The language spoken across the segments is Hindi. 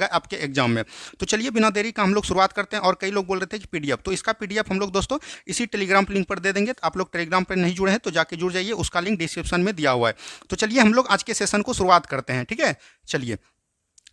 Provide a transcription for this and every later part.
आएगा आपके एग्जाम में। तो चलिए बिना देरी का हम लोग शुरुआत करते हैं। और कई लोग बोल रहे थे कि पीडीएफ, तो इसका पीडीएफ हम लोग दोस्तों इसी टेलीग्राम लिंक पर दे देंगे। तो आप लोग टेलीग्राम पर नहीं जुड़े हैं तो जाके जुड़ जाइए, उसका लिंक डिस्क्रिप्शन में दिया हुआ है। तो चलिए हम लोग आज के सेशन को शुरुआत करते हैं, ठीक है। चलिए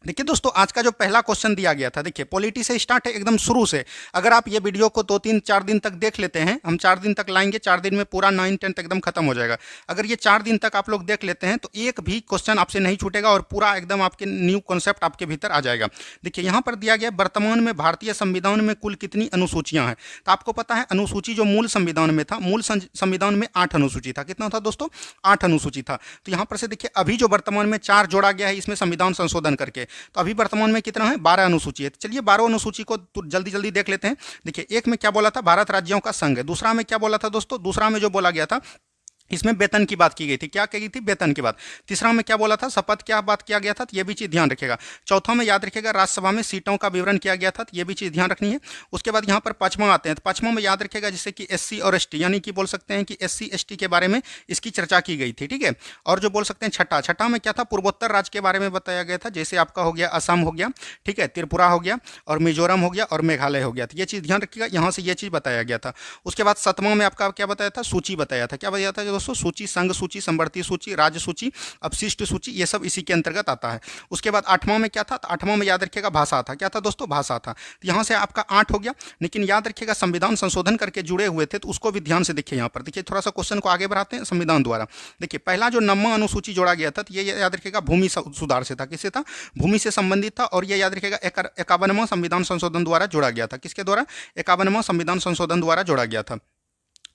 देखिए दोस्तों, आज का जो पहला क्वेश्चन दिया गया था, देखिए पॉलिटी से स्टार्ट है एकदम शुरू से। अगर आप ये वीडियो को 2-3-4 दिन तक देख लेते हैं, हम 4 दिन तक लाएंगे, 4 दिन में पूरा 9-10 एकदम खत्म हो जाएगा। अगर ये 4 दिन तक आप लोग देख लेते हैं तो एक भी क्वेश्चन आपसे नहीं छूटेगा और पूरा एकदम आपके न्यू कॉन्सेप्ट आपके भीतर आ जाएगा। देखिए यहाँ पर दिया गया वर्तमान में भारतीय संविधान में कुल कितनी अनुसूचियां हैं। तो आपको पता है अनुसूची जो मूल संविधान में था, मूल संविधान में 8 अनुसूची था। कितना था दोस्तों? 8 अनुसूची था। तो यहाँ पर से देखिए अभी जो वर्तमान में 4 जोड़ा गया है इसमें संविधान संशोधन करके, तो अभी वर्तमान में कितना है? 12 अनुसूची है। तो चलिए 12 अनुसूची को जल्दी जल्दी देख लेते हैं। देखिए एक में क्या बोला था? भारत राज्यों का संघ है। दूसरा में क्या बोला था दोस्तों? दूसरा में जो बोला गया था इसमें वेतन की बात की गई थी। क्या कही थी? वेतन की बात। तीसरा में क्या बोला था? शपथ क्या बात किया गया था, तो ये भी चीज ध्यान रखेगा। चौथा में याद रखेगा राज्यसभा में सीटों का विवरण किया गया था, तो ये भी चीज ध्यान रखनी है। उसके बाद यहाँ पर पांचवा आते हैं, तो पांचवा में याद रखेगा जैसे कि एससी और एसटी, यानी कि बोल सकते हैं कि एससी एसटी के बारे में इसकी चर्चा की गई थी, ठीक है। और जो बोल सकते हैं छठा में क्या था? पूर्वोत्तर राज्य के बारे में बताया गया था, जैसे आपका हो गया असम हो गया, ठीक है, त्रिपुरा हो गया और मिजोरम हो गया और मेघालय हो गया। तो ये चीज ध्यान रखिएगा, यहाँ से ये चीज बताया गया था। उसके बाद सातवां में आपका क्या बताया था? सूची बताया था। क्या बताया था दोस्तों? सूची, संघ सूची, संवर्ती सूची, राज्य सूची, अपशिष्ट सूची, ये सब इसी के अंतर्गत आता है। उसके बाद 8वां में क्या था? तो 8वां में याद रखिएगा भाषा था। क्या था दोस्तों? भाषा था। तो यहां से आपका 8 हो गया। लेकिन याद रखिएगा संविधान संशोधन करके जुड़े हुए थे तो उसको भी ध्यान से देखिए। यहां पर देखिए थोड़ा सा क्वेश्चन को आगे बढ़ाते हैं। संविधान द्वारा देखिए पहला जो 9वां अनुसूची जोड़ा गया था तो ये याद रखिएगा भूमि सुधार से था। किससे था? भूमि से संबंधित था। और ये याद रखिएगा 51वां संविधान संशोधन द्वारा जोड़ा गया था। किसके द्वारा? 51वां संविधान संशोधन द्वारा जोड़ा गया था।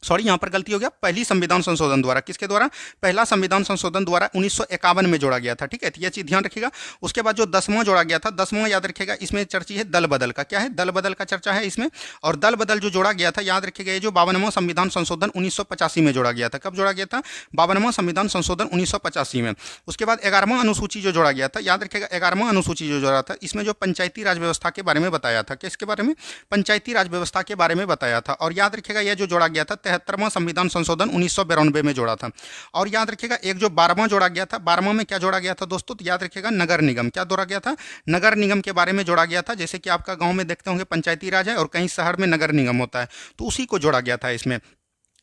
सॉरी यहां पर गलती हो गया, पहली संविधान संशोधन द्वारा। किसके द्वारा? पहला संविधान संशोधन द्वारा 1951 में जोड़ा गया था, ठीक है। तो यह चीज ध्यान रखिएगा। उसके बाद जो 10वां जोड़ा गया था, 10वां याद रखिएगा इसमें चर्चा है दल बदल का। क्या है? दल बदल का चर्चा है इसमें। और दल बदल जो जोड़ा गया था याद रखिएगा ये जो 52वां संविधान संशोधन 1985 में जोड़ा गया था। कब जोड़ा गया था? 52वां संविधान संशोधन 1985 में। उसके बाद 11वां अनुसूची जो जोड़ा गया था, याद रखिएगा 11वां अनुसूची जो जोड़ा था इसमें जो पंचायती राज व्यवस्था के बारे में बताया था। किसके बारे में? पंचायती राज व्यवस्था के बारे में बताया था। और याद रखिएगा यह जो जोड़ा गया था 73वां संविधान संशोधन 1992 में जोड़ा था। और याद रखिएगा एक जो 12वां जोड़ा गया था, 12वां में क्या जोड़ा गया था दोस्तों? तो याद रखिएगा नगर निगम। क्या जोड़ा गया था? नगर निगम के बारे में जोड़ा गया था। जैसे कि आपका गांव में देखते होंगे पंचायती राज है और कहीं शहर में नगर निगम होता है, तो उसी को जोड़ा गया था इसमें।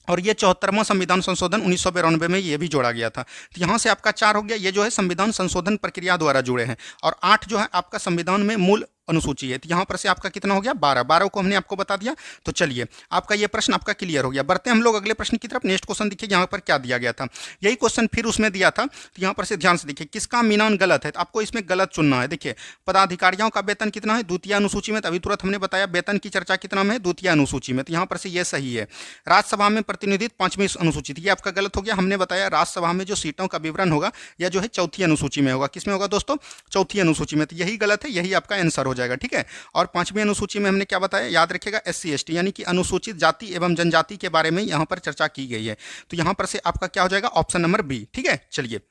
और ये 74वां संविधान संशोधन 1992 में ये भी जोड़ा गया था। तो यहाँ से आपका 4 हो गया। ये जो है संविधान संशोधन प्रक्रिया द्वारा जुड़े हैं। और 8 जो है आपका संविधान में मूल अनुसूची है। तो यहाँ पर से आपका कितना हो गया? 12 को हमने आपको बता दिया। तो चलिए आपका ये प्रश्न आपका क्लियर हो गया। बढ़ते हम लोग अगले प्रश्न की तरफ। नेक्स्ट क्वेश्चन देखिए यहाँ पर क्या दिया गया था। यही क्वेश्चन फिर उसमें दिया था। तो यहाँ पर से ध्यान से देखिए किसका मीनान गलत है, तो आपको इसमें गलत चुनना है। देखिए पदाधिकारियों का वेतन कितना है? द्वितीय अनुसूची में। अभी तुरंत हमने बताया वेतन की चर्चा कितना में है? द्वितीय अनुसूची में। तो यहाँ पर से ये सही है। राज्यसभा में प्रतिनिधित्व 5वीं अनुसूची थी, ये आपका गलत हो गया। हमने बताया राज्यसभा में जो सीटों का विवरण होगा यह जो है 4थी अनुसूची में होगा। किसमें होगा दोस्तों? 4थी अनुसूची में। तो यही गलत है, यही आपका आंसर हो जाएगा, ठीक है। और 5वीं अनुसूची में हमने क्या बताया? याद रखिएगा एससी एसटी यानी कि अनुसूचित जाति एवं जनजाति के बारे में यहां पर चर्चा की गई है। तो यहां पर से आपका क्या हो जाएगा? ऑप्शन नंबर बी, ठीक है। चलिए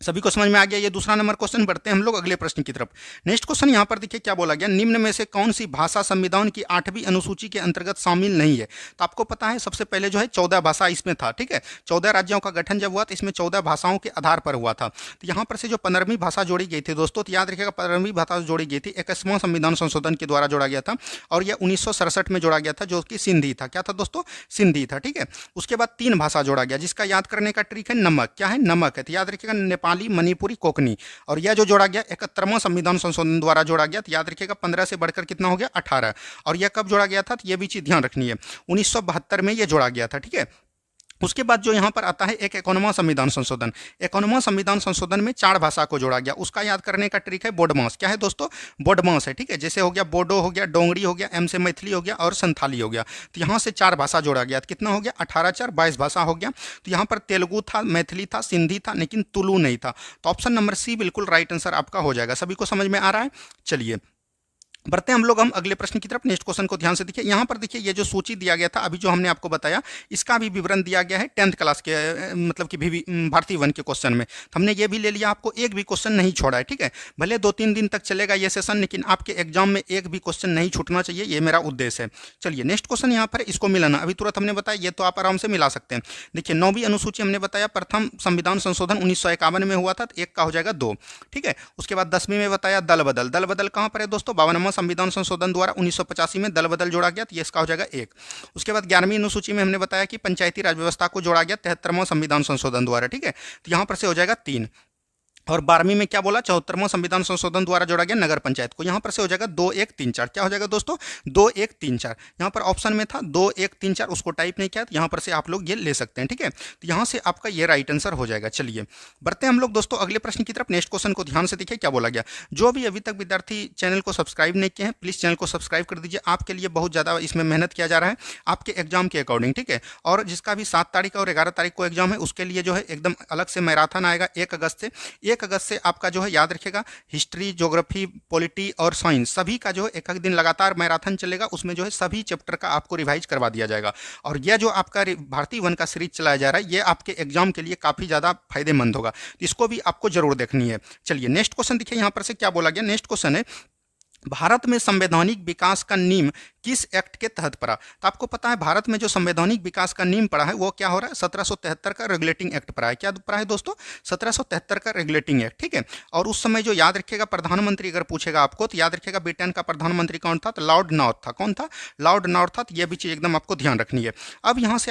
सभी को समझ में आ गया। ये दूसरा नंबर क्वेश्चन। बढ़ते हैं हम लोग अगले प्रश्न की तरफ। नेक्स्ट क्वेश्चन यहाँ पर देखिए क्या बोला गया। निम्न में से कौन सी भाषा संविधान की 8वीं अनुसूची के अंतर्गत शामिल नहीं है? तो आपको पता है सबसे पहले जो है 14 भाषा इसमें था, ठीक है। 14 राज्यों का गठन जब हुआ तो इसमें 14 भाषाओं के आधार पर हुआ था। तो यहाँ पर से जो 15वीं भाषा जोड़ी गई थी दोस्तों, तो याद रखिएगा 15वीं भाषा जोड़ी गई थी 21वां संविधान संशोधन के द्वारा जोड़ा गया था। और यह 1967 में जोड़ा गया था, जो कि सिंधी था। क्या था दोस्तों? सिंधी था, ठीक है। उसके बाद 3 भाषा जोड़ा गया जिसका याद करने का ट्रिक है नमक। क्या है? नमक है। तो याद रखिएगा नेपाली, मणिपुरी, कोकनी। और यह जो जोड़ा गया 71वां संविधान संशोधन द्वारा जोड़ा गया। तो याद रखिएगा 15 से बढ़कर कितना हो गया? 18। और यह कब जोड़ा गया था? तो यह भी चीज ध्यान रखनी है, 1972 में यह जोड़ा गया था, ठीक है। उसके बाद जो यहाँ पर आता है एक 51वां संविधान संशोधन। 51वां संविधान संशोधन में 4 भाषा को जोड़ा गया। उसका याद करने का ट्रिक है बोडमास। क्या है दोस्तों? बोडमास है, ठीक है। जैसे हो गया बोडो हो गया, डोंगरी हो गया, एम से मैथिली हो गया और संथाली हो गया। तो यहाँ से 4 भाषा जोड़ा गया। तो कितना हो गया? 18 4 22 भाषा हो गया। तो यहाँ पर तेलुगु था, मैथिली था, सिंधी था, लेकिन तुलु नहीं था। तो ऑप्शन नंबर सी बिल्कुल राइट आंसर आपका हो जाएगा। सभी को समझ में आ रहा है? चलिए बढ़ते हैं हम अगले प्रश्न की तरफ। नेक्स्ट क्वेश्चन को ध्यान से देखिए। यहाँ पर देखिए ये जो सूची दिया गया था अभी जो हमने आपको बताया, इसका भी विवरण दिया गया है 10th क्लास के मतलब कि भारतीय वन के क्वेश्चन में। तो हमने ये भी ले लिया, आपको एक भी क्वेश्चन नहीं छोड़ा है, ठीक है। भले 2-3 दिन तक चलेगा ये सेशन, लेकिन आपके एग्जाम में एक भी क्वेश्चन नहीं छूटना चाहिए, ये मेरा उद्देश्य है। चलिए नेक्स्ट क्वेश्चन यहाँ पर इसको मिलाना, अभी तुरंत हमने बताया, ये तो आप आराम से मिला सकते हैं। देखिए 9वीं अनुसूची हमने बताया प्रथम संविधान संशोधन 1951 में हुआ था, तो एक का हो जाएगा 2, ठीक है। उसके बाद 10वीं में बताया दल बदल, दल बदल कहाँ पर है दोस्तों, 52वां संविधान संशोधन द्वारा 1985 में दल बदल जोड़ा गया, तो ये इसका हो जाएगा 1। उसके बाद 11वीं अनुसूची में हमने बताया कि पंचायती राज व्यवस्था को जोड़ा गया 73वां संविधान संशोधन द्वारा, ठीक है, तो यहाँ पर से हो जाएगा 3। और 12वीं में क्या बोला, 74वां संविधान संशोधन द्वारा जोड़ा गया नगर पंचायत को, यहाँ पर से हो जाएगा 2, 1, 3, 4। क्या हो जाएगा दोस्तों, 2, 1, 3, 4। यहाँ पर ऑप्शन में था 2, 1, 3, 4, उसको टाइप नहीं किया, तो यहाँ पर से आप लोग ये ले सकते हैं, ठीक है। तो यहाँ से आपका ये राइट आंसर हो जाएगा। चलिए बढ़ते हैं हम लोग दोस्तों अगले प्रश्न की तरफ। नेक्स्ट क्वेश्चन को ध्यान से देखिए क्या बोला गया। जो भी अभी तक विद्यार्थी चैनल को सब्सक्राइब नहीं किए हैं, प्लीज़ चैनल को सब्सक्राइब कर दीजिए। आपके लिए बहुत ज़्यादा इसमें मेहनत किया जा रहा है आपके एग्जाम के अकॉर्डिंग, ठीक है। और जिसका भी 7 तारीख और 11 तारीख को एग्जाम है, उसके लिए जो है एकदम अलग से मैराथन आएगा 1 अगस्त से। 1 अगस्त से आपका जो है याद रखिएगा, हिस्ट्री, ज्योग्राफी, पॉलिटी और साइंस सभी का जो है एक दिन लगातार मैराथन चलेगा, उसमें जो है सभी चैप्टर का आपको रिवाइज करवा दिया जाएगा। और यह जो आपका भारतीय वन का सीरीज चलाया जा रहा है, ये आपके एग्जाम के लिए काफ़ी ज़्यादा फायदेमंद होगा, तो इसको भी आपको जरूर देखनी है। चलिए नेक्स्ट क्वेश्चन देखिए यहाँ पर से क्या बोला गया। नेक्स्ट क्वेश्चन है, भारत में संवैधानिक विकास का नींव किस एक्ट के तहत पड़ा। तो आपको पता है भारत में जो संवैधानिक विकास का नींव पड़ा है वो क्या हो रहा है, 1773 का रेगुलेटिंग एक्ट पड़ा है। क्या पड़ा है दोस्तों, 1773 का रेगुलेटिंग एक्ट, ठीक है। और उस समय जो याद रखिएगा प्रधानमंत्री अगर पूछेगा आपको, तो याद रखिएगा ब्रिटेन का प्रधानमंत्री कौन था, तो लॉर्ड नॉर्थ था। कौन था, लॉर्ड नॉर्थ था। तो यह भी चीज़ एकदम आपको ध्यान रखनी है। अब यहाँ से